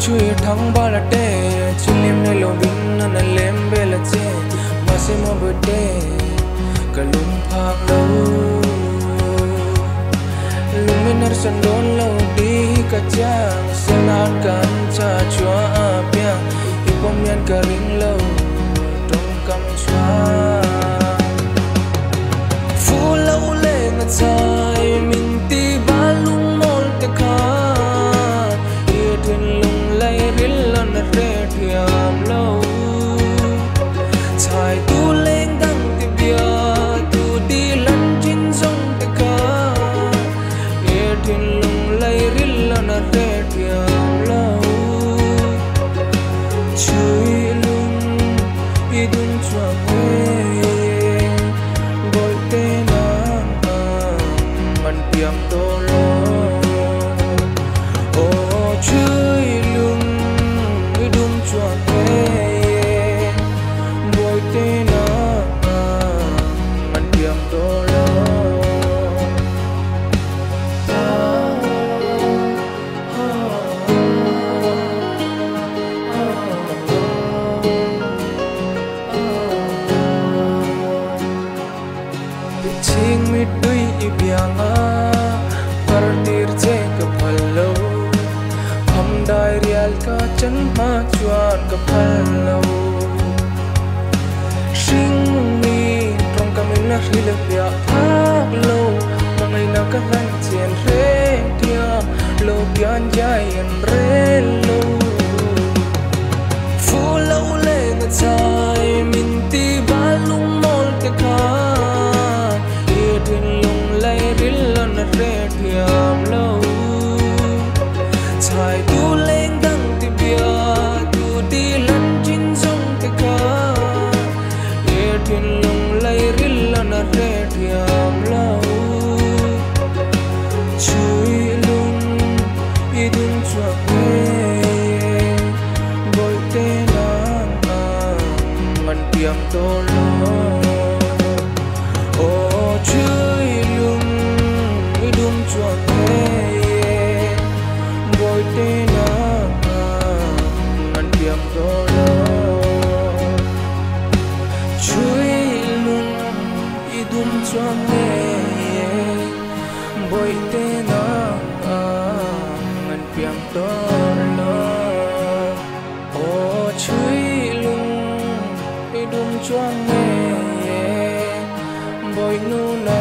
chui thang ba la te chilim ne lo ding na na lem be la che ma se mo be te kalum phak lo luminar san don lo di ka chang sanat kan cha chua pia ipom yan ka ring lo trong kam chua fu lo le na chai min ti ba lung mol te kha tin lung lai ril lon re thiam lo chai tu leng dang ti bia tu di lan chin song te ka e tin lung lai ril lon re thiam lo chui lung I dun chua we bol te na man piang to lo oh chui boy te na man piang to lo ching mi dui I bianga partir che ka phalo hum dai rial ka chan ma chuan ka phalo sing mi trong ka min na hil pia thak lo mangai na ka lai chen re dia lo pian jai en re lo fu lo le na chai min ti ba lung mol te kha e tin lung lai ril lon re thiam lo chai tu leng dang ti bia tu di lan chin song te ka e tin lung lai ril lon re thiam lo chui lung I dun chua we boy te na man piang to lo oh chui lung I dun chua we boy te na man piang to lo chui lung I dun chua we boy te na man piang to lo oh chui lung I dun chua we boy nu na